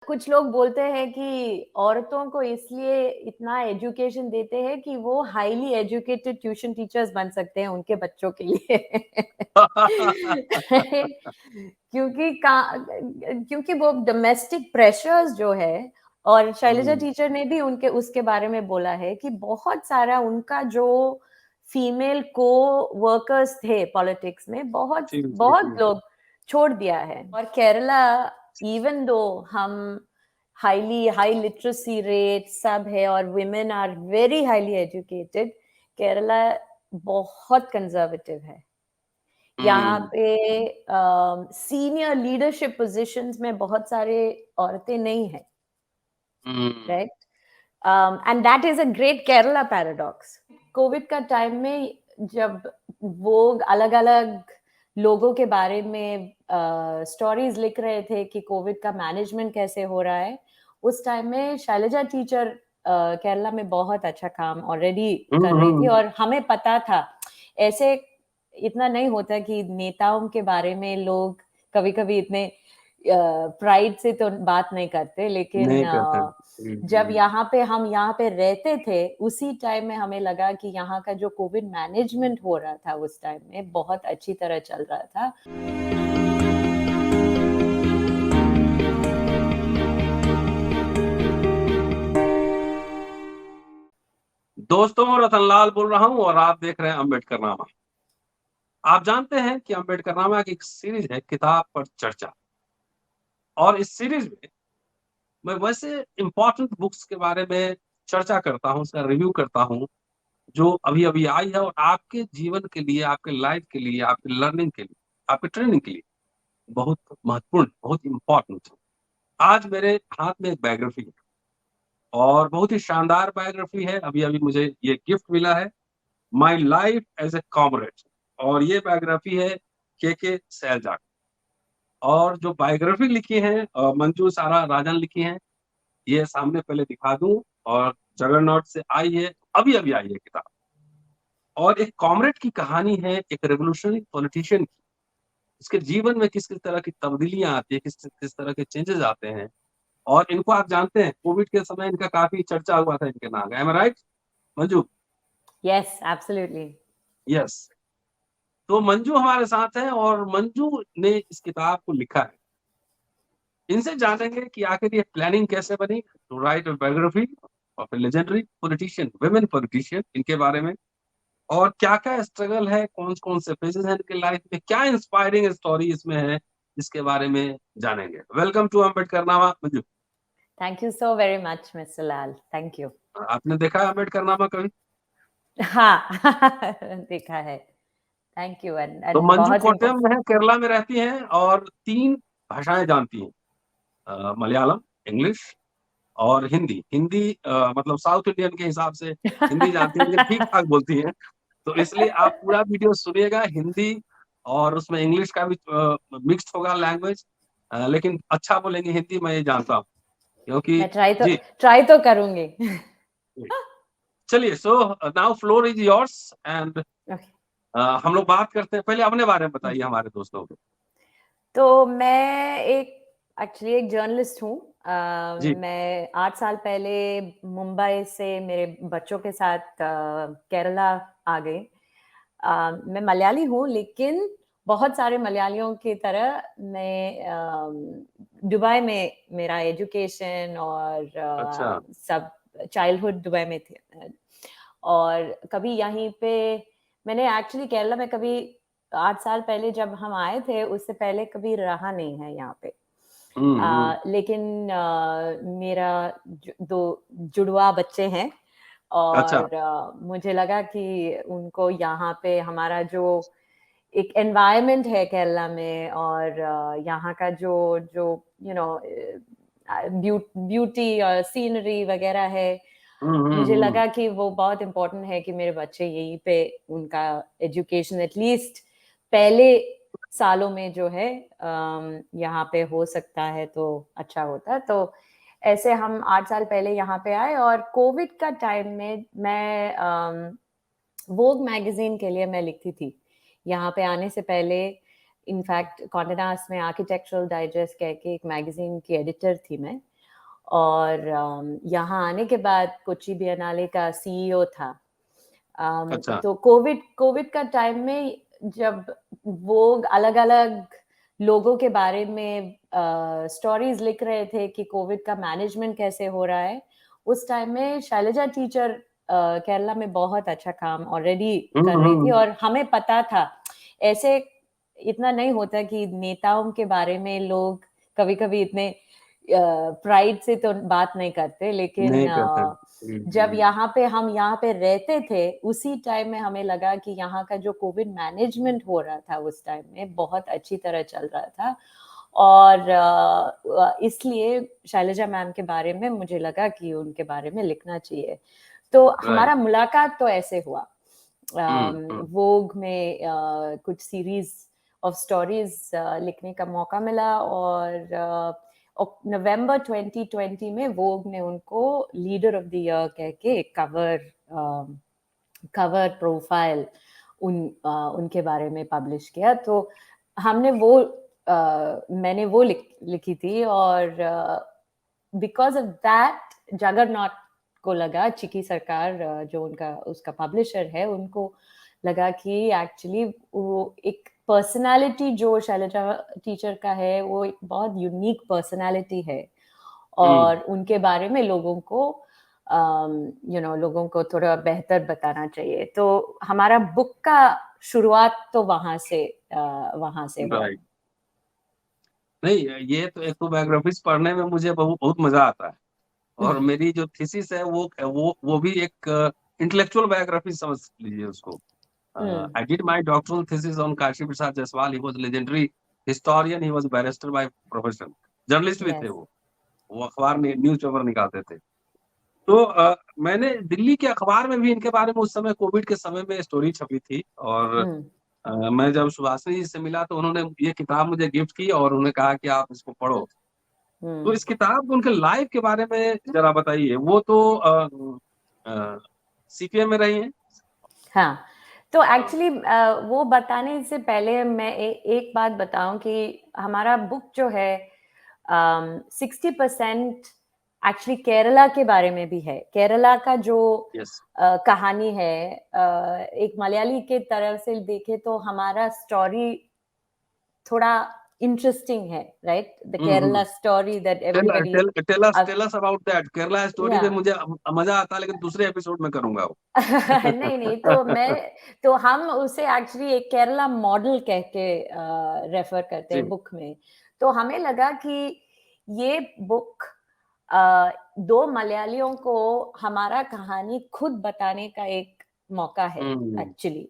कुछ लोग बोलते हैं कि औरतों को इसलिए इतना एजुकेशन देते हैं कि वो हाईली एजुकेटेड ट्यूशन टीचर्स बन सकते हैं उनके बच्चों के लिए। क्योंकि वो डोमेस्टिक प्रेशर्स जो है, और शैलजा टीचर ने भी उनके उसके बारे में बोला है कि बहुत सारा उनका जो फीमेल को वर्कर्स थे पॉलिटिक्स में, बहुत लोग छोड़ दिया है। और केरला, इवन दो हम हाई लिटरेसी रेट सब है और women are very highly educated, Kerala बहुत कंजर्वेटिव है। यहाँ पे सीनियर लीडरशिप पोजीशंस में बहुत सारे औरतें नहीं है, right? And that is a great Kerala paradox. Covid का टाइम में जब वो अलग अलग लोगों के बारे में स्टोरीज लिख रहे थे कि कोविड का मैनेजमेंट कैसे हो रहा है, उस टाइम में शैलजा टीचर केरला में बहुत अच्छा काम ऑलरेडी कर रही थी। और हमें पता था, ऐसे इतना नहीं होता कि नेताओं के बारे में लोग कभी कभी इतने प्राइड से तो बात नहीं करते, लेकिन जब हम यहाँ पे रहते थे, उसी टाइम में हमें लगा कि यहाँ का जो कोविड मैनेजमेंट हो रहा था उस टाइम में बहुत अच्छी तरह चल रहा था। दोस्तों, रतनलाल बोल रहा हूँ और आप देख रहे हैं अम्बेडकरनामा। आप जानते हैं कि अम्बेडकरनामा की एक सीरीज है, किताब पर चर्चा। और इस सीरीज में मैं वैसे इंपॉर्टेंट बुक्स के बारे में चर्चा करता हूँ, उसका रिव्यू करता हूँ, जो अभी अभी आई है और आपके जीवन के लिए, आपके लाइफ के लिए, आपके लर्निंग के लिए, आपके ट्रेनिंग के लिए बहुत महत्वपूर्ण, बहुत इंपॉर्टेंट है। आज मेरे हाथ में एक बायोग्राफी है और बहुत ही शानदार बायोग्राफी है। अभी अभी मुझे ये गिफ्ट मिला है, my life as a comrade. और ये बायोग्राफी है के सैलजा। और जो बायोग्राफी लिखी है मंजू सारा राजन लिखी है, ये सामने पहले दिखा दूं। और जगरनॉट से आई है, अभी अभी आई है किताब। और एक कॉमरेड की कहानी है, एक रेवोल्यूशनरी पॉलिटिशियन की। इसके जीवन में किस किस तरह की तब्दीलियां आती है, किस किस तरह के चेंजेस आते हैं। और इनको आप जानते हैं, कोविड के समय इनका काफी चर्चा हुआ था, इनके नाम। Am I right Manju? Yes, absolutely. Yes. तो मंजू हमारे साथ है और मंजू ने इस किताब को लिखा है। इनसे जानेंगे कि आखिर ये प्लानिंग कैसे बनी to write a biography of a legendary politician, women politician, इनके बारे में। और क्या क्या स्ट्रगल है, कौन कौन से फेजेस हैं इनके लाइफ में, क्या इंस्पायरिंग स्टोरी इसमें है, इसके बारे में जानेंगे। Welcome to Ambedkarnama Manju. Thank you so very much mister Lal, thank you. आपने देखा है अम्बेडकरनामा कभी? हाँ देखा है। Thank you. तो एंड मंजू बहुत कोट्टयम में है, केरला में रहती हैं और 3 भाषाएं जानती हैं, मलयालम, इंग्लिश और हिंदी। हिंदी मतलब साउथ इंडियन के हिसाब से हिंदी जानती है, लेकिन ठीक ठाक बोलती हैं। तो इसलिए आप पूरा वीडियो सुनिएगा, हिंदी और उसमें इंग्लिश का भी मिक्स्ड होगा लैंग्वेज। लेकिन अच्छा बोलेंगे हिंदी, मैं ये जानता हूँ, क्योंकि मैं जी ट्राई तो करूंगी। चलिए, so now floor is yours and Okay. हम लोग बात करते हैं। पहले अपने बारे में बताइए हमारे दोस्तों को। तो मैं एक्चुअली एक जर्नलिस्ट हूँ। जी। मैं 8 साल पहले मुंबई से मेरे बच्चों के साथ केरला आ गई। मैं मलयाली हूँ, लेकिन बहुत सारे मलयालियों की तरह मैं दुबई में मेरा एजुकेशन और अच्छा। सब चाइल्डहुड दुबई में थे। और कभी यहीं पे मैंने एक्चुअली केरला में कभी 8 साल पहले जब हम आए थे, उससे पहले कभी रहा नहीं है यहाँ पे। लेकिन मेरा 2 जुड़वा बच्चे हैं अच्छा। और मुझे लगा कि उनको यहाँ पे हमारा जो एक एनवायरनमेंट है केरला में, और यहाँ का जो जो यू नो ब्यूटी और सीनरी वगैरह है, मुझे लगा कि वो बहुत इम्पोर्टेंट है कि मेरे बच्चे यहीं पे उनका एजुकेशन एटलीस्ट पहले सालों में जो है यहाँ पे हो सकता है तो अच्छा होता। तो ऐसे हम 8 साल पहले यहाँ पे आए, और कोविड का टाइम में मैं वोग मैगजीन के लिए मैं लिखती थी यहाँ पे आने से पहले। इनफैक्ट कॉन्डे नास्ट में आर्किटेक्चरल डाइजेस्ट कह के एक मैगजीन की एडिटर थी मैं। और यहाँ आने के बाद कोची बिएनाले का सीईओ था। अच्छा। तो कोविड का टाइम में जब वो अलग-अलग लोगों के बारे में स्टोरीज लिख रहे थे कि कोविड का मैनेजमेंट कैसे हो रहा है, उस टाइम में शैलजा टीचर केरला में बहुत अच्छा काम ऑलरेडी कर रही थी और हमें पता था, ऐसे इतना नहीं होता कि नेताओं के बारे में लोग कभी-कभी इतने प्राइड से तो बात नहीं करते, लेकिन नहीं करते। जब हम यहाँ पे रहते थे, उसी टाइम में हमें लगा कि यहाँ का जो कोविड मैनेजमेंट हो रहा था उस टाइम में बहुत अच्छी तरह चल रहा था और इसलिए शैलजा मैम के बारे में मुझे लगा कि उनके बारे में लिखना चाहिए। तो हमारा मुलाकात तो ऐसे हुआ। वोग में कुछ सीरीज ऑफ स्टोरीज लिखने का मौका मिला और नवंबर 2020 में वोग ने उनको लीडर ऑफ द ईयर कह के कवर प्रोफाइल उनके बारे में पब्लिश किया। तो हमने मैंने वो लिखी थी और बिकॉज ऑफ दैट जगरनॉट को लगा, चिकी सरकार जो उसका पब्लिशर है, उनको लगा कि एक्चुअली वो एक पर्सनालिटी जो शैलजा टीचर का है वो एक बहुत यूनिक पर्सनालिटी है और उनके बारे में लोगों को थोड़ा बेहतर बताना चाहिए। तो हमारा बुक का शुरुआत तो वहां से हुआ। नहीं, ये तो एक तो बायोग्राफीज पढ़ने में मुझे बहुत बहुत मजा आता है और मेरी जो थीसिस है वो भी एक इंटेलेक्चुअल बायोग्राफी समझ लीजिए उसको। I did my doctoral thesis on Kashi Prasad Jaiswal. He was legendary historian. He was barrister by profession. Journalist भी थे वो अखबार में न्यूज़पेपर निकालते थे। तो मैंने दिल्ली के अखबार में भी इनके बारे में उस समय कोविड के समय में स्टोरी छपी थी और मैं जब सुभाषिनी जी से मिला तो उन्होंने ये किताब मुझे गिफ्ट की और उन्होंने कहा कि आप इसको पढ़ो। तो इस किताब को उनके लाइफ के बारे में जरा बताइए। वो तो सीपीएम में रही हैं। हाँ, तो एक्चुअली वो बताने से पहले मैं एक बात बताऊं कि हमारा बुक जो है 60% एक्चुअली केरला के बारे में भी है। केरला का जो कहानी है, एक मलयाली के तरफ से देखे तो हमारा स्टोरी थोड़ा इंटरेस्टिंग है, right? The Kerala story that everybody tell us about that Kerala story पे मुझे मजा आता है, लेकिन दूसरे एपिसोड में करूंगा वो। नहीं तो हम उसे एक्चुअली एक केरला मॉडल कह के रेफर करते हैं बुक में। तो हमें लगा कि ये बुक दो मलयालियों को हमारा कहानी खुद बताने का एक मौका है एक्चुअली,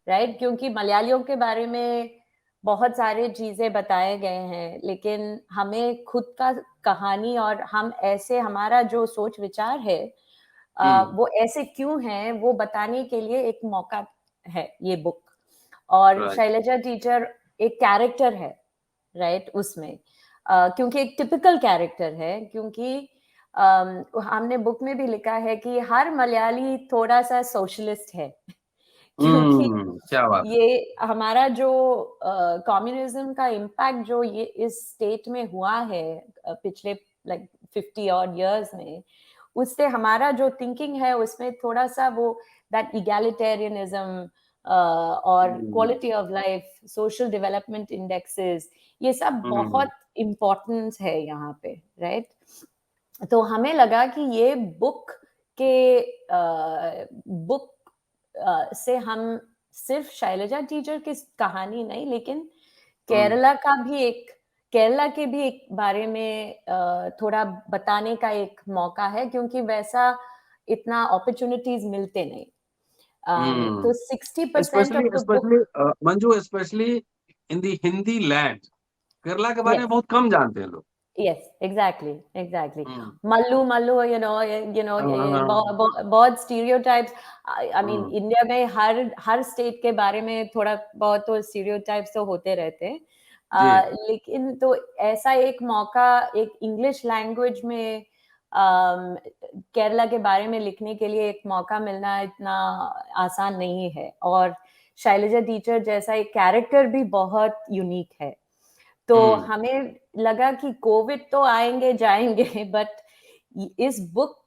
राइट? क्योंकि मलयालियों के बारे में बहुत सारे चीजें बताए गए हैं, लेकिन हमें खुद का कहानी और हम ऐसे हमारा जो सोच विचार है वो ऐसे क्यों है वो बताने के लिए एक मौका है ये बुक। और शैलजा टीचर एक कैरेक्टर है, राइट? उसमें क्योंकि एक टिपिकल कैरेक्टर है, क्योंकि हमने बुक में भी लिखा है कि हर मलयाली थोड़ा सा सोशलिस्ट है क्योंकि क्या बात ये हमारा जो कम्युनिज्म का इम्पैक्ट जो ये इस स्टेट में हुआ है पिछले लाइक 50 ऑड इयर्स में, उससे हमारा जो थिंकिंग है उसमें थोड़ा सा वो दैट इगैलिटेरियनिज्म और quality of life, social development indexes, ये सब बहुत इम्पोर्टेंस है यहाँ पे, राइट? तो हमें लगा कि ये बुक से हम सिर्फ शैलजा टीचर की कहानी नहीं, लेकिन केरला के भी एक बारे में थोड़ा बताने का एक मौका है, क्योंकि वैसा इतना अपॉर्चुनिटीज मिलते नहीं। तो 60% of the book Manju, specially in the Hindi land Kerala के बारे में बहुत कम जानते हैं लोग। Yes, exactly. मल्लू, बहुत stereotypes. I mean, इंडिया में हर स्टेट के बारे में थोड़ा बहुत तो stereotypes तो होते रहते हैं, लेकिन तो ऐसा एक मौका एक इंग्लिश लैंग्वेज में केरला के बारे में लिखने के लिए एक मौका मिलना इतना आसान नहीं है। और शैलजा टीचर जैसा एक कैरेक्टर भी बहुत यूनिक है। तो हमें लगा कि कोविड तो आएंगे जाएंगे, बट इस बुक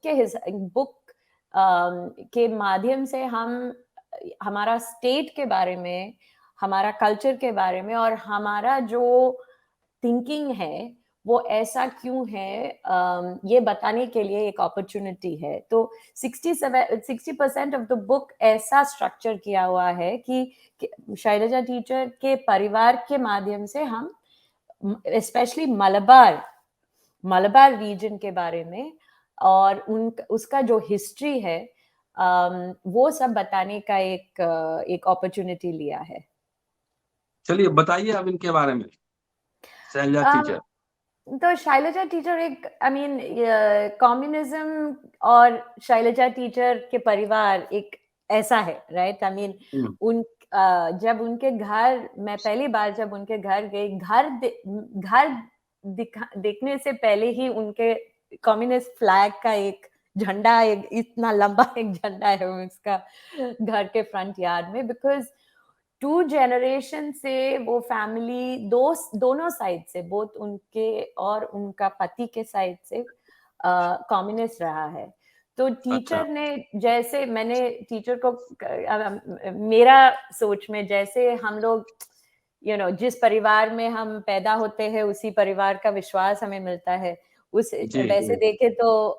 के माध्यम से हम हमारा स्टेट के बारे में, हमारा कल्चर के बारे में और हमारा जो थिंकिंग है वो ऐसा क्यों है, ये बताने के लिए एक अपॉर्चुनिटी है। तो 60% ऑफ द बुक ऐसा स्ट्रक्चर किया हुआ है कि शैलजा टीचर के परिवार के माध्यम से हम स्पेशली मलबार रीजन के बारे में और उसका जो हिस्ट्री है वो सब बताने का एक अपॉर्चुनिटी लिया है। चलिए बताइए अब इनके बारे में, शैलजा टीचर। तो शैलजा टीचर एक कम्युनिज्म और शैलजा टीचर के परिवार एक ऐसा है, राइट? उन जब उनके घर, मैं पहली बार जब उनके घर गई, घर देखने से पहले ही उनके कम्युनिस्ट फ्लैग का एक झंडा, एक इतना लंबा एक झंडा है उसका घर के फ्रंट यार्ड में, बिकॉज 2 जनरेशन से वो फैमिली दोनों साइड से, बोथ उनके और उनका पति के साइड से कम्युनिस्ट रहा है। तो टीचर ने, जैसे मैंने टीचर को मेरा सोच में, जैसे हम लोग जिस परिवार में हम पैदा होते हैं उसी परिवार का विश्वास हमें मिलता है, वैसे देखे तो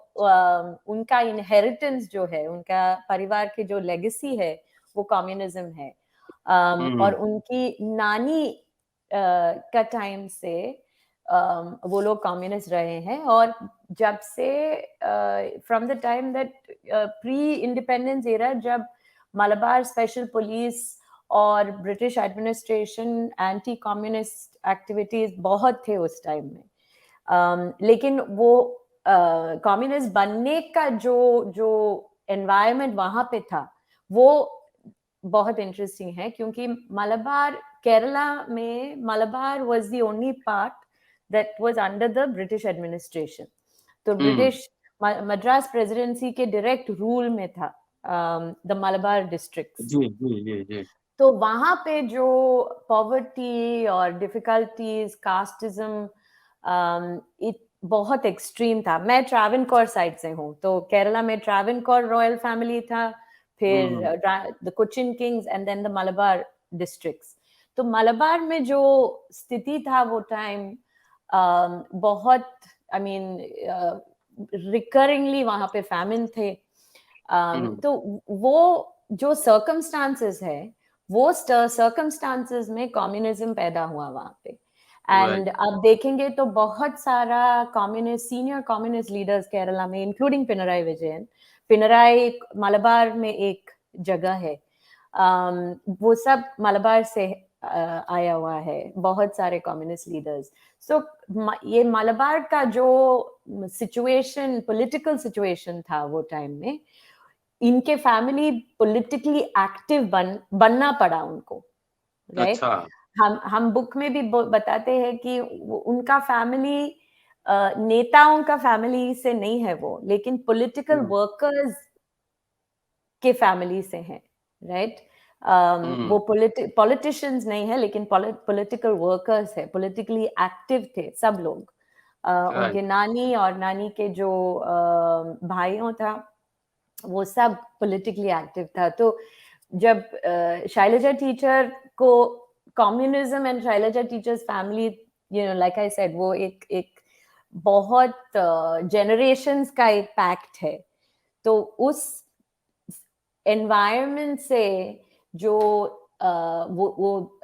उनका इनहेरिटेंस जो है, उनका परिवार की जो लेगेसी है वो कम्युनिज्म है। और उनकी नानी का टाइम से वो लोग कम्युनिस्ट रहे हैं, और जब से from the time that pre independence era, जब मलबार स्पेशल पुलिस और British administration anti communist activities बहुत थे उस टाइम में, लेकिन वो कम्युनिस्ट बनने का जो एनवायरनमेंट वहां पे था वो बहुत इंटरेस्टिंग है, क्योंकि केरला में Malabar was the only part that was under the British administration. तो ब्रिटिश मद्रास प्रेसिडेंसी के डायरेक्ट रूल में था द मलबार डिस्ट्रिक्ट। जी। तो वहां पे जो पॉवर्टी और डिफिकल्टीज, कास्टिज्म बहुत एक्सट्रीम था। मैं ट्रावनकोर साइड से हूँ, तो केरला में ट्रावनकोर रॉयल फैमिली था, फिर the Cochin kings and then the Malabar districts. तो मलबार में जो स्थिति था वो टाइम बहुत, रिकरिंगली वहां पे फैमिन थे। तो वो जो सर्कमस्टांसेस है, वो सर्कमस्टांसेस में कम्युनिज्म पैदा हुआ वहां पे। एंड आप देखेंगे तो बहुत सारा सीनियर कम्युनिस्ट लीडर्स केरला में, इंक्लूडिंग पिनराई विजयन, पिनराई मलबार में एक जगह है, वो सब मलबार से आया हुआ है, बहुत सारे कम्युनिस्ट लीडर्स। सो ये मलबार का जो सिचुएशन, पॉलिटिकल सिचुएशन था वो टाइम में, इनके फैमिली पॉलिटिकली एक्टिव बनना पड़ा उनको, राइट? हम बुक में भी बताते हैं कि उनका फैमिली नेताओं का फैमिली से नहीं है वो, लेकिन पॉलिटिकल वर्कर्स के फैमिली से हैं, राइट? वो पॉलिटिशियंस नहीं है, लेकिन पॉलिटिकल वर्कर्स है, पॉलिटिकली एक्टिव थे सब लोग। उनके नानी और नानी के जो भाइयों था वो सब पॉलिटिकली एक्टिव था। तो जब शैलजा टीचर को communism and Shailaja teacher's family, like I said, वो एक बहुत जनरेशंस का एक पैक्ट है। तो उस एनवायरनमेंट से जो वो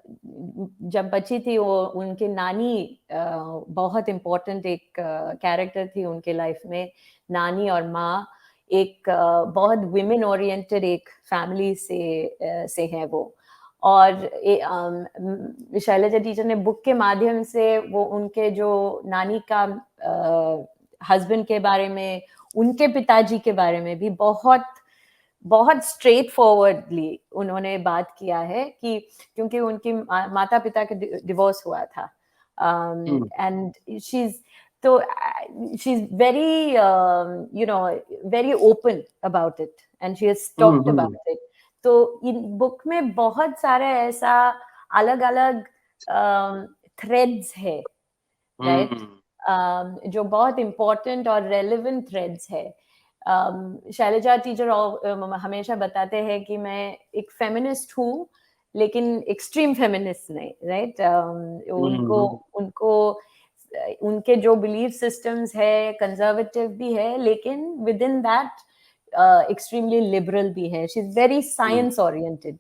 जब बची थी, वो उनके नानी बहुत इम्पोर्टेंट एक कैरेक्टर थी उनके लाइफ में। नानी और माँ एक बहुत विमेन ओरिएंटेड एक फैमिली से है वो। और शैलजा टीचर ने बुक के माध्यम से वो उनके जो नानी का हस्बैंड के बारे में, उनके पिताजी के बारे में भी बहुत स्ट्रेट फॉरवर्डली उन्होंने बात किया है, कि क्योंकि उनकी माता पिता के डिवोर्स हुआ था, and she is very very open about it, and she has talked about it. तो इन बुक में बहुत सारे ऐसा अलग अलग थ्रेड्स है, राइट? जो बहुत इम्पोर्टेंट और रेलेवेंट थ्रेड्स है। शैलजा टीचर हमेशा बताते हैं कि मैं एक फेमिनिस्ट हूँ, लेकिन एक्सट्रीम फेमिनिस्ट नहीं, राइट? उनको उनको उनके जो बिलीफ सिस्टम्स है कंजर्वेटिव भी है, लेकिन with in that extremely liberal भी है। She is very science oriented,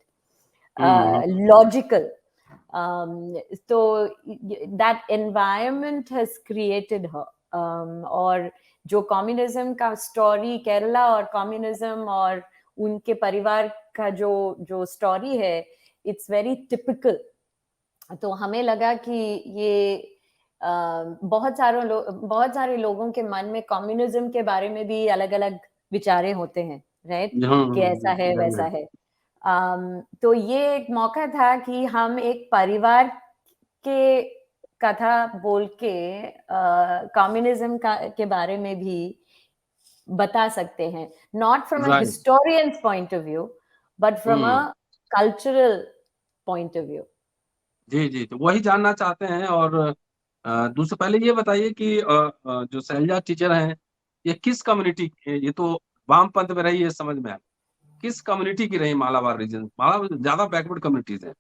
logical. So that environment has created her. और जो कम्युनिज्म का स्टोरी, केरला और कम्युनिज्म और उनके परिवार का जो जो स्टोरी है, इट्स वेरी टिपिकल. तो हमें लगा कि ये बहुत सारे लोगों के मन में कम्युनिज्म के बारे में भी अलग अलग विचारे होते हैं, राइट? कि ऐसा है वैसा है. तो ये एक मौका था कि हम एक परिवार के कथा बोल के कम्युनिज्म के बारे में भी बता सकते हैं, not from a historian's point of view, but from a cultural point of view. जी जी, तो वही जानना चाहते हैं. और दूसरे पहले ये बताइए कि जो शैलजा टीचर हैं, ये किस कम्युनिटी की है? ये तो वामपंथ में रही है, समझ में आया. किस कम्युनिटी की रही मालाबार रीजन? मालाबार ज्यादा बैकवर्ड कम्युनिटीज है.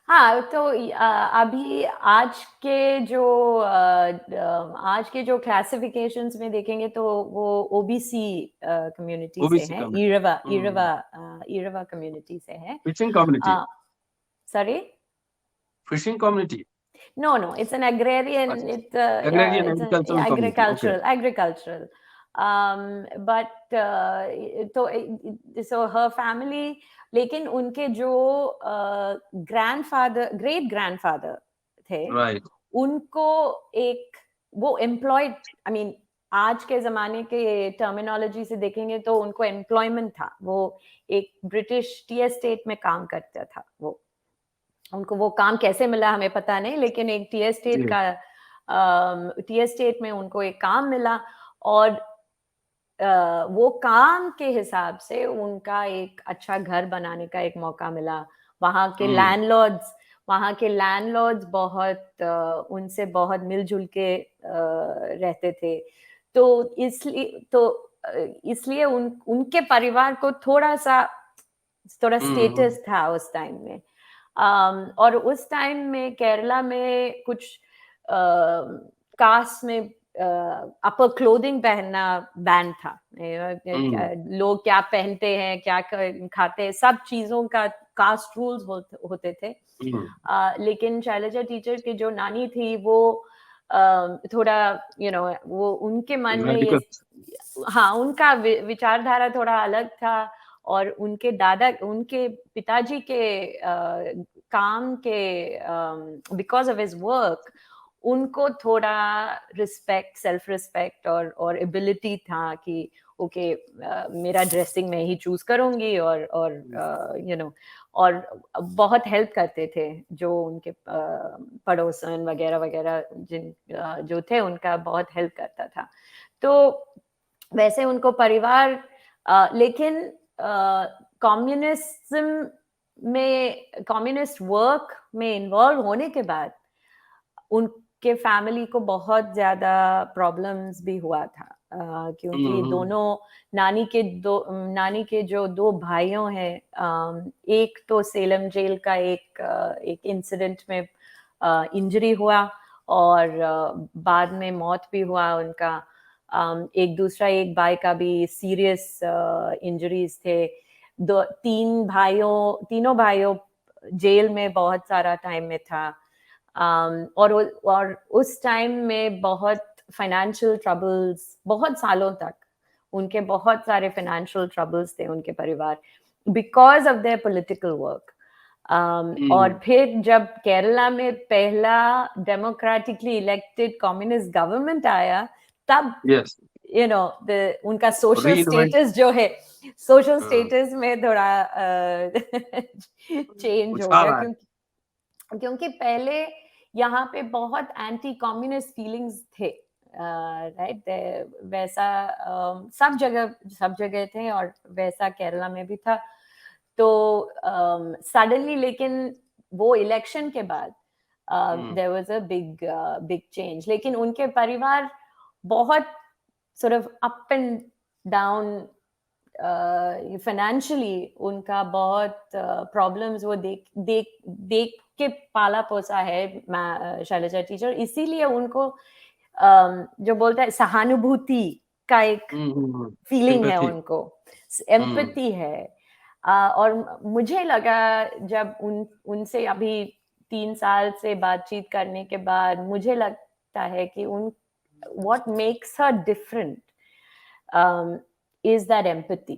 हाँ, तो अभी आज के जो क्लासिफिकेशंस में देखेंगे तो वो ओबीसी कम्युनिटी से ओबीसी है, कम्युनिटी. ईरवा कम्युनिटी से है. Fishing community. Sorry? Fishing community. No, it's an agrarian. अच्छा, Yeah, agrarian it's an agricultural community. Okay. agricultural. But so her family, लेकिन उनके जो ग्रेट ग्रैंडफादर थे, राइट. उनको एक वो एम्प्लॉयड, आई मीन आज के जमाने के टर्मिनोलॉजी से देखेंगे तो उनको एम्प्लॉयमेंट था. वो एक ब्रिटिश टी एस्टेट में काम करता था. उनको वो काम कैसे मिला हमें पता नहीं, लेकिन एक टी एस्टेट में उनको एक काम मिला, और वो काम के हिसाब से उनका एक अच्छा घर बनाने का एक मौका मिला. वहाँ के लैंडलॉर्ड्स बहुत उनसे बहुत मिलजुल के रहते थे. तो इसलिए उनके परिवार को थोड़ा स्टेटस था उस टाइम में. और उस टाइम में केरला में कुछ कास्ट में अपर क्लोथिंग पहनना बैन था. लोग क्या पहनते हैं, क्या खाते हैं, सब चीजों का कास्ट रूल्स होते थे. लेकिन शैलजा टीचर की जो नानी थी वो थोड़ा वो उनके मन में ये, हाँ, उनका विचारधारा थोड़ा अलग था. और उनके पिताजी के काम के बिकॉज ऑफ हिज वर्क उनको थोड़ा सेल्फ रिस्पेक्ट और एबिलिटी था कि ओके, मेरा ड्रेसिंग मैं ही चूज करूंगी. और और बहुत हेल्प करते थे जो उनके पड़ोसन वगैरह वगैरह जो थे, उनका बहुत हेल्प करता था. तो वैसे उनको परिवार, लेकिन कम्युनिस्ट वर्क में इन्वॉल्व होने के बाद उनके फैमिली को बहुत ज्यादा प्रॉब्लम्स भी हुआ था. क्योंकि दोनों नानी के जो दो भाइयों हैं, एक तो सेलम जेल का एक इंसिडेंट में इंजरी हुआ, और बाद में मौत भी हुआ उनका. एक भाई का भी सीरियस इंजरीज थे. तीनों भाइयों जेल में बहुत सारा टाइम में था. और उस टाइम में बहुत फाइनेंशियल ट्रबल्स, बहुत सालों तक उनके बहुत सारे फाइनेंशियल ट्रबल्स थे उनके परिवार, because of their political work. और फिर जब केरला में पहला डेमोक्रेटिकली इलेक्टेड कम्युनिस्ट गवर्नमेंट आया, तब उनका सोशल स्टेटस जो है, सोशल स्टेटस में थोड़ा चेंज हो गया. क्योंकि पहले यहाँ पे बहुत एंटी कम्युनिस्ट फीलिंग्स थे, राइट? वैसा सब जगह थे, और वैसा केरला में भी था. तो सडनली, लेकिन वो इलेक्शन के बाद there was a big change. लेकिन उनके परिवार बहुत sort of up and down financially उनका बहुत प्रॉब्लम्स वो देख के पाला पोसा है शैलजा टीचर, इसीलिए उनको जो बोलता है सहानुभूति का एक फीलिंग है, उनको एम्पैथी है। और मुझे लगा जब उनसे अभी 3 साल से बातचीत करने के बाद मुझे लगता है कि what makes her different is that empathy.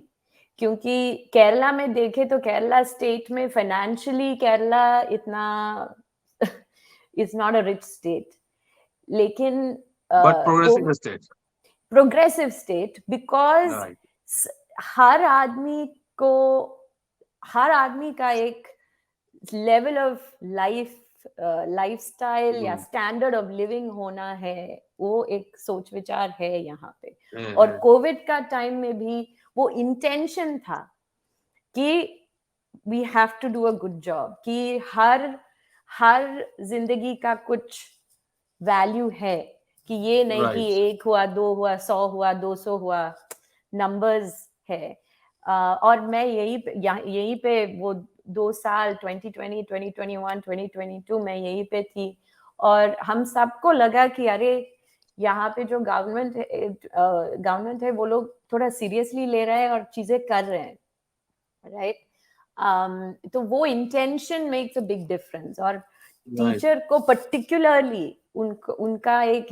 क्योंकि केरला में देखे तो केरला स्टेट में फाइनेंशियली केरला इतना is not a rich state, लेकिन बट प्रोग्रेसिव स्टेट बिकॉज हर आदमी का एक लेवल ऑफ लाइफस्टाइल या स्टैंडर्ड ऑफ लिविंग होना है, वो एक सोच विचार है यहाँ पे। और कोविड का टाइम में भी वो इंटेंशन था कि we have to do a good job, कि हर जिंदगी का कुछ वैल्यू है, कि ये नहीं कि 1 हुआ 2 हुआ 100 हुआ 200 हुआ, नंबर्स है। और मैं यहीं पे वो 2 साल 2020, 2021, 2022 में यहीं पे थी, और हम सबको लगा कि अरे यहाँ पे जो गवर्नमेंट है वो लोग थोड़ा सीरियसली ले रहे हैं और चीजें कर रहे हैं, राइट। तो वो intention makes a big difference. और टीचर को पर्टिकुलरली उनका एक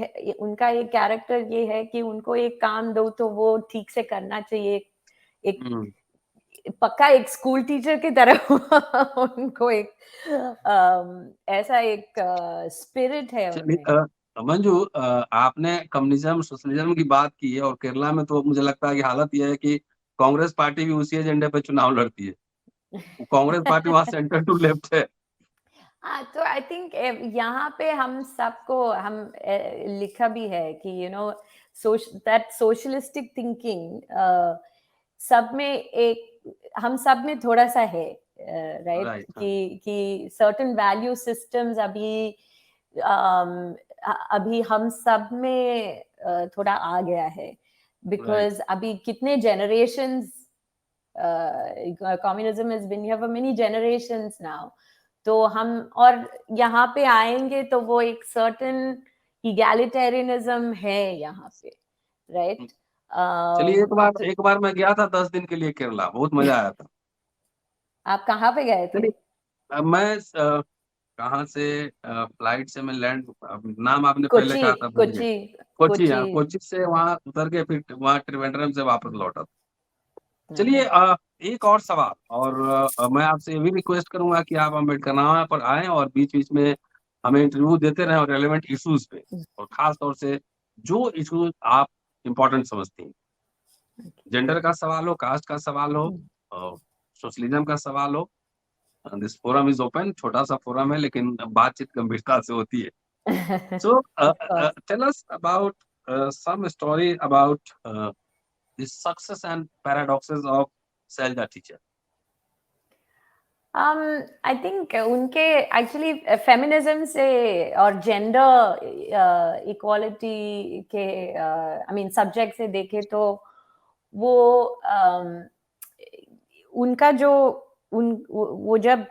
कैरेक्टर ये है कि उनको एक काम दो तो वो ठीक से करना चाहिए, एक पक्का एक स्कूल टीचर की तरह उनको एक ऐसा एक स्पिरिट है उनमें। मंजू, आपने कम्युनिज्म सोशलिज्म की बात की है, और केरला में तो मुझे लगता है कि हालत यह है कि कांग्रेस पार्टी भी उसी एजेंडे पे चुनाव लड़ती है। कांग्रेस पार्टी वहां सेंटर टू लेफ्ट है। तो आई थिंक यहाँ पे हम सबको लिखा भी है कि दैट सोशलिस्टिक थिंकिंग सब में हम सब में थोड़ा सा है, राइट, कि सर्टेन वैल्यू सिस्टम्स अभी हम सब में थोड़ा आ गया है, बिकॉज अभी कितने generations communism has been here for many generations now, तो हम और यहाँ पे आएंगे तो वो एक सर्टेन इगैलिटेरियनिज्म है यहाँ पे, राइट। चलिए, एक बार मैं गया था 10 दिन के लिए केरला, बहुत मजा आया था। आप कहाँ पे गए थे? मैं कहाँ से, फ्लाइट से मैं लैंड, नाम आपने पहले कहा था, कोची। हाँ, कोची से वहाँ उतर के फिर वहाँ त्रिवेंद्रम से वापस लौटा। चलिए, एक और सवाल, और मैं आपसे ये भी रिक्वेस्ट करूंगा कि आप अम्बेडकरनामा पर आएं और बीच बीच में हमें इंटरव्यू देते रहें, और रेलेवेंट इश्यूज पे, और खास तौर से जो इश्यूज आप इम्पोर्टेंट समझती हैं, जेंडर का सवाल हो, कास्ट का सवाल हो, सोशलिज्म का सवाल हो। दिस फोरम इज ओपन, छोटा सा फोरम है लेकिन बातचीत गंभीरता से होती है। So tell us about some story about the success and paradoxes of Selja teacher. I think उनके एक्चुअली फेमिनिज्म से और जेंडर इक्वालिटी के आई मीन सब्जेक्ट से देखे तो वो उनका जो वो जब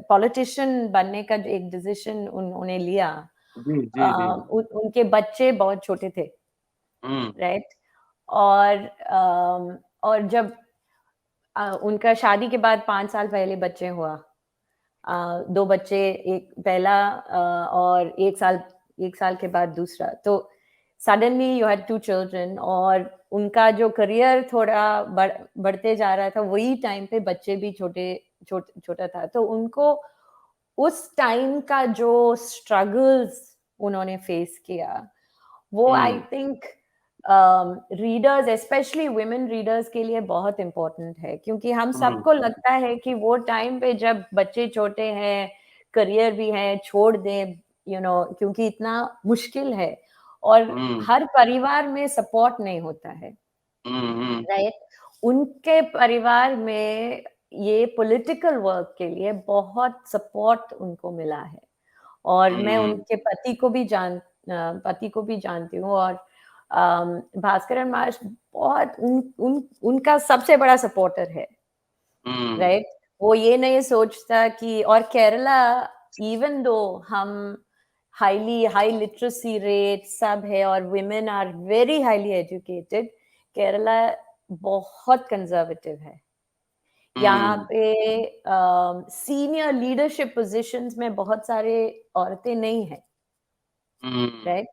पॉलिटिशियन बनने का जो एक डिसीजन उन्होंने लिया, उनके बच्चे बहुत छोटे थे, राइट। और जब उनका शादी के बाद 5 साल पहले बच्चे हुआ, 2 बच्चे, एक पहला और 1 साल के बाद दूसरा, तो सडनली यू हैड 2 चिल्ड्रन, और उनका जो करियर थोड़ा बढ़ते जा रहा था, वही टाइम पे बच्चे भी छोटा था, तो उनको उस टाइम का जो स्ट्रगल्स उन्होंने फेस किया, वो I think readers, specially women readers के लिए बहुत इम्पोर्टेंट है, क्योंकि हम सबको लगता है कि वो टाइम पे जब बच्चे छोटे हैं, करियर भी है, छोड़ दें, क्योंकि इतना मुश्किल है, और हर परिवार में सपोर्ट नहीं होता है, राइट। उनके परिवार में ये पॉलिटिकल वर्क के लिए बहुत सपोर्ट उनको मिला है, और मैं उनके पति को भी जानती हूँ, और भास्करन माश बहुत उनका सबसे बड़ा सपोर्टर है, राइट? वो ये नहीं सोचता कि, और केरला, इवन दो हम हाई लिटरेसी रेट सब है और women are very highly educated, Kerala बहुत कंजर्वेटिव है। यहाँ पे सीनियर लीडरशिप पोजीशंस में बहुत सारे औरतें नहीं हैं, right?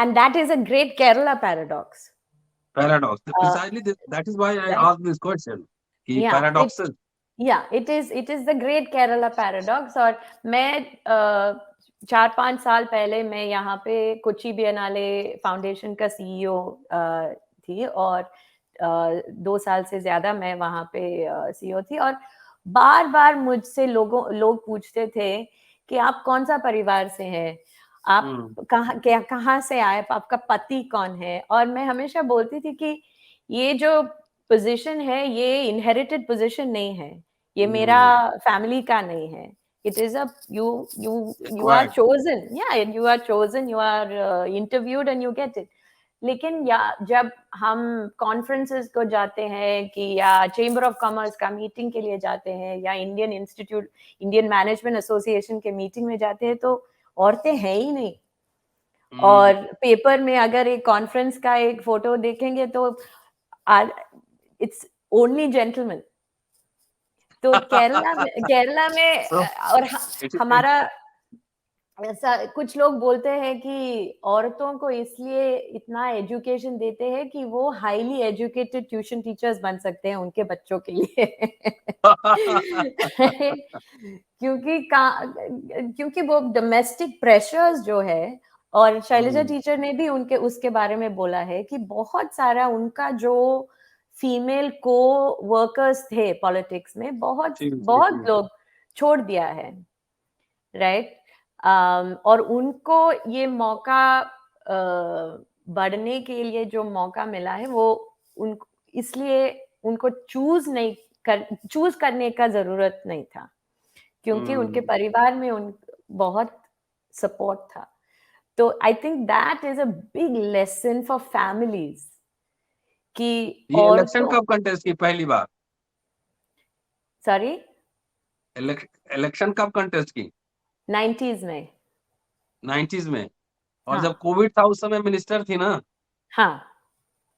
And that is a great Kerala paradox. Paradox. Precisely that is why I Right? asked this question. कि Yeah, paradoxes. it is the great Kerala paradox. और मैं 4-5 साल पहले मैं यहाँ पे कोची बिएनाले फाउंडेशन का सीईओ थी, और 2 साल से ज्यादा मैं वहाँ पे सीईओ थी, और बार-बार मुझसे लोग पूछते थे कि आप कौन सा परिवार से हैं, आप कहाँ से आए, आपका पति कौन है? और मैं हमेशा बोलती थी कि ये जो पोजीशन है, ये इनहेरिटेड पोजीशन नहीं है, ये मेरा फैमिली का नहीं है। It is a you are chosen, yeah, you are chosen, you are interviewed and you get it. लेकिन जब हम कॉन्फ्रेंसेस को जाते हैं कि या चेंबर ऑफ कॉमर्स का मीटिंग के लिए जाते हैं, या इंडियन मैनेजमेंट एसोसिएशन के मीटिंग में जाते हैं, तो औरतें हैं ही नहीं। और पेपर में अगर एक कॉन्फ्रेंस का एक फोटो देखेंगे तो इट्स ओनली जेंटलमैन। तो केरला में और हमारा ऐसा कुछ लोग बोलते हैं कि औरतों को इसलिए इतना एजुकेशन देते हैं कि वो हाईली एजुकेटेड ट्यूशन टीचर्स बन सकते हैं उनके बच्चों के लिए। क्योंकि वो डोमेस्टिक प्रेशर्स जो है, और शैलजा टीचर ने भी उसके बारे में बोला है कि बहुत सारा उनका जो फीमेल को वर्कर्स थे पॉलिटिक्स में, बहुत लोग छोड़ दिया है, राइट? और उनको ये मौका बढ़ने के लिए जो मौका मिला है, वो इसलिए उनको चूज करने का जरूरत नहीं था, क्योंकि उनके परिवार में बहुत सपोर्ट था। तो I think that is a big lesson for families कि ये इलेक्शन कब कंटेस्ट की पहली बार? सॉरी, इलेक्शन कब कंटेस्ट की? 90s में। 90s में। और हाँ, जब कोविड था उस समय मिनिस्टर थी ना? हाँ,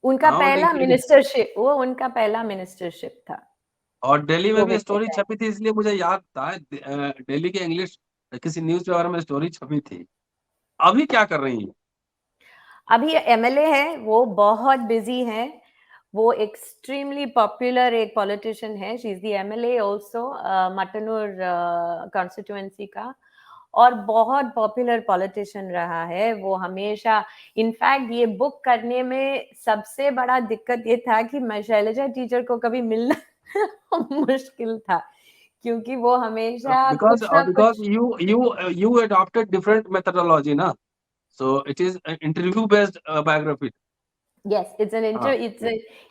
उनका पहला लेकिन मिनिस्टरशिप था। और दिल्ली में भी कोविड के स्टोरी टाइम। छपी थी, इसलिए मुझे याद था। दिल्ली के इंग्लिश किसी न्यूज पेपर में स्टोरी छपी थी। अभी क्या कर रही हैं? अभी एमएलए है, वो बहुत बिजी है। वो एक्सट्रीमली पॉपुलर एक पॉलिटिशियन है। She is the MLA also, Mattannur constituency का, और बहुत पॉपुलर पॉलिटिशियन रहा है वो हमेशा। इनफैक्ट ये बुक करने में सबसे बड़ा दिक्कत ये था कि मैं शैलजा टीचर को कभी मिलना मुश्किल था, क्योंकि वो हमेशा because कुछ ना because कुछ। you adopted different methodology na, so it is an interview based biography. Yes, it's an हाँ,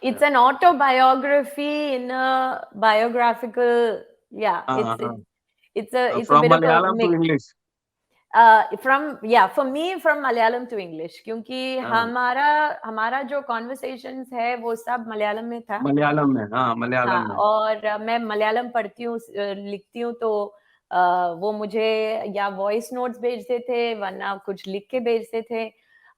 it's an autobiography in a biographical. Yeah, हाँ, हाँ. it's a From bit of a Malayalam to mix. English. For me, from Malayalam to English, क्योंकि हमारा जो conversations है वो सब मलयालम में था। मलयालम में, हाँ, मलयालम हाँ, में. और मैं मलयालम पढ़ती हूँ, लिखती हूँ, तो वो मुझे या वॉइस नोट्स भेजते थे, वरना कुछ लिख के भेजते थे।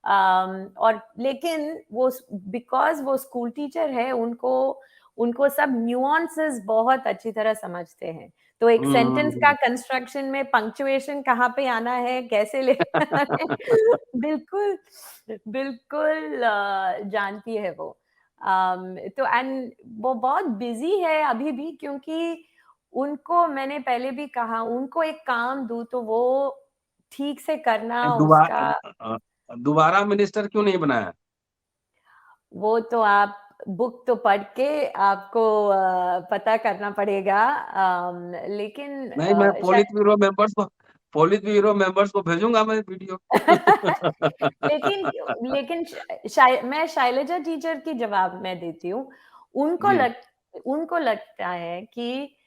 और लेकिन वो बिकॉज वो स्कूल टीचर है, उनको सब न्यूआंसेस बहुत अच्छी तरह समझते हैं। तो एक सेंटेंस का कंस्ट्रक्शन में पंक्चुएशन कहाँ पे आना है, कैसे ले बिल्कुल बिल्कुल जानती है वो। तो एंड वो बहुत बिजी है अभी भी, क्योंकि उनको मैंने पहले भी कहा, उनको एक काम दूं तो वो ठीक से करना उसका। दोबारा मिनिस्टर क्यों नहीं बनाया? वो तो आप बुक तो पढ़ के आपको पता करना पड़ेगा। लेकिन नहीं, मैं शायद पोलित ब्यूरो मेंबर्स को भेजूंगा मैं वीडियो. लेकिन लेकिन मैं शैलजा टीचर की जवाब मैं देती हूँ। उनको जी. लगता है कि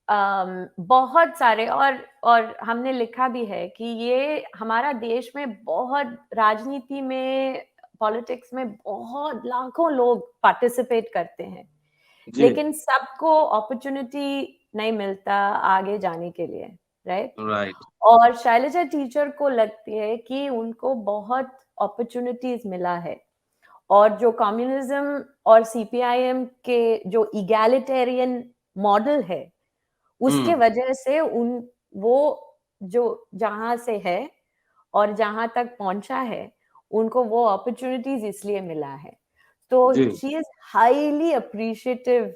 बहुत सारे, और हमने लिखा भी है कि ये हमारा देश में बहुत राजनीति में, पॉलिटिक्स में बहुत लाखों लोग पार्टिसिपेट करते हैं, जी, लेकिन सबको अपॉर्चुनिटी नहीं मिलता आगे जाने के लिए, राइट? राइट। और शैलजा टीचर को लगती है कि उनको बहुत अपॉर्चुनिटीज मिला है, और जो कम्युनिज्म और सीपीआईएम के जो इगैलिटेरियन मॉडल है, उसके हुँ, वजह से वो जो जहाँ से है और जहाँ तक पहुँचा है, उनको वो अपॉर्च्युनिटीज़ इसलिए मिला है। तो जी, she is highly appreciative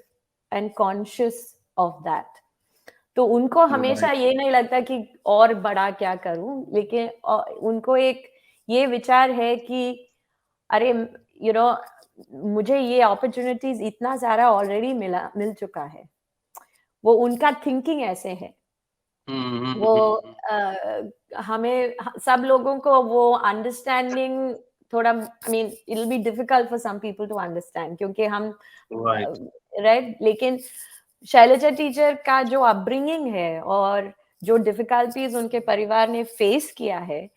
and conscious of that. तो उनको हमेशा राइट। ये नहीं लगता कि और बड़ा क्या करूँ, लेकिन उनको एक ये विचार है कि अरे यू नो मुझे ये अपॉर्च्युनिटीज़ इतना सारा ऑलरेडी मिल चुका है। वो उनका थिंकिंग ऐसे है। हुँ, हुँ, वो हुँ, हुँ। हमें सब लोगों को वो अंडरस्टैंडिंग थोड़ा, I mean it will be difficult for some people to understand, क्योंकि हम राइट। राइट, लेकिन शैलजा टीचर का जो अपब्रिंगिंग है और जो डिफिकल्टीज उनके परिवार ने फेस किया है,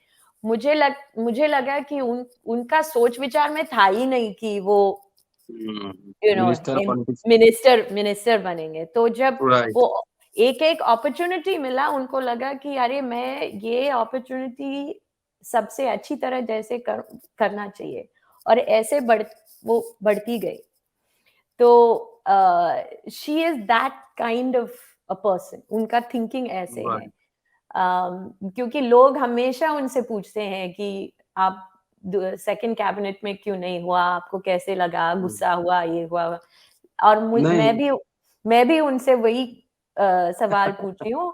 मुझे लगा कि उनका सोच विचार में था ही नहीं कि वो hmm, you know minister politics minister बनेंगे। तो जब राइट। वो एक-एक अपॉर्च्युनिटी मिला, उनको लगा कि अरे मैं ये अपॉर्च्युनिटी सबसे अच्छी तरह जैसे करना चाहिए, और ऐसे वो बढ़ती गई। तो she is that kind of a person, उनका थिंकिंग ऐसे है। राइट। क्योंकि लोग हमेशा उनसे पूछते हैं कि आप सेकंड कैबिनेट में क्यों नहीं हुआ, आपको कैसे लगा, हुँ, गुस्सा हुआ, ये हुआ, और नहीं मैं भी उनसे वही सवाल पूछी हूँ,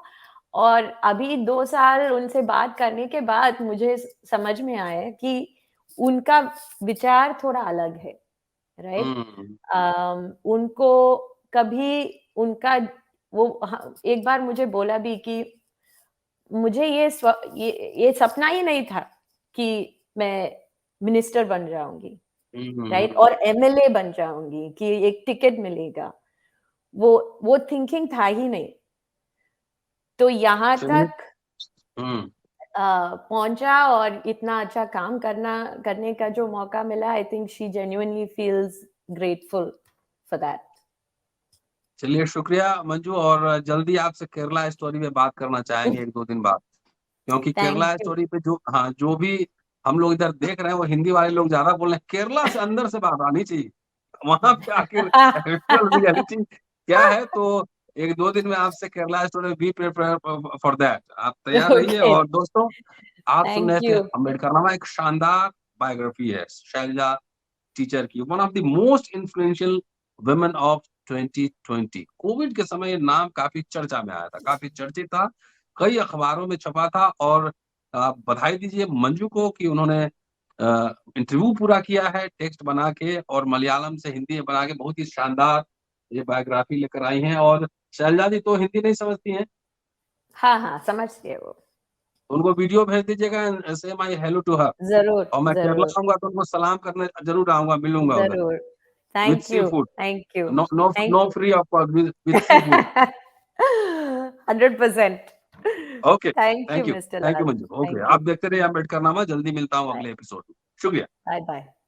और अभी 2 साल उनसे बात करने के बाद मुझे समझ में आया कि उनका विचार थोड़ा अलग है, राइट? हुँ, उनको कभी उनका वो एक बार मुझे बोला भी कि मुझे ये सपना ही नहीं था कि मैं मिनिस्टर बन जाऊँगी, हुँ, हुँ, राइट? हुँ। और एमएलए बन जाऊँगी कि एक टिकट मिलेगा। वो थिंकिंग था ही नहीं। तो यहाँ चलिए तक हुँ, पहुँचा, और इतना अच्छा काम करने का जो मौका मिला, I think she genuinely feels grateful for that. चलिए शुक्रिया मंजू और जल्दी आपसे केरला स्टोरी पे बात करना चाहेंगे 1-2 दिन बाद। क्योंकि थैंक केरला यू। स्टोरी पे जो हाँ, जो भी हम लोग इधर देख रहे हैं वो हिंदी वाले लोग ज़्यादा बोल रहे हैं, केरला से अंदर से बात आनी चाहिए। वहाँ पे आखिर एक्चुअल रियलिटी क्या है तो 1-2 दिन में आपसे Kerala story be prepare for that आप तैयार रहिए ओके, और दोस्तों आप सुन थैंक रहे थे यू। अम्बेडकरनामा एक शानदार बायोग्राफी है शैलजा टीचर की one of the most influential women of 2020 Covid के समय ये नाम काफ़ी चर्चा में आया था, काफ़ी चर्चित था, कई अखबारों में छपा था और बधाई दीजिए मंजू को कि उन्होंने इंटरव्यू पूरा किया है टेक्स्ट बना के और मलयालम से हिंदी में बना के बहुत ही शानदार ये बायोग्राफी लेकर आई हैं और शैलजा जी तो हिंदी नहीं समझती हैं, हाँ, हाँ, समझती है वो। उनको वीडियो भेज दीजिएगा से माय हेलो टू हर ज़रूर, और मैं केरला ज़रूर, आऊँगा तो उनको सलाम करने ज़रूर आऊँगा, मिलूँगा उधर ज़रूर। With thank see you, food, thank you, no no thank no free of cost with seafood. 100%। Okay, thank you mister thank you Lal, Manju. Okay, thank you. आप देखते रहिए अम्बेडकरनामा, जल्दी मिलता हूँ बाय, अगले एपिसोड में। शुक्रिया। Bye bye.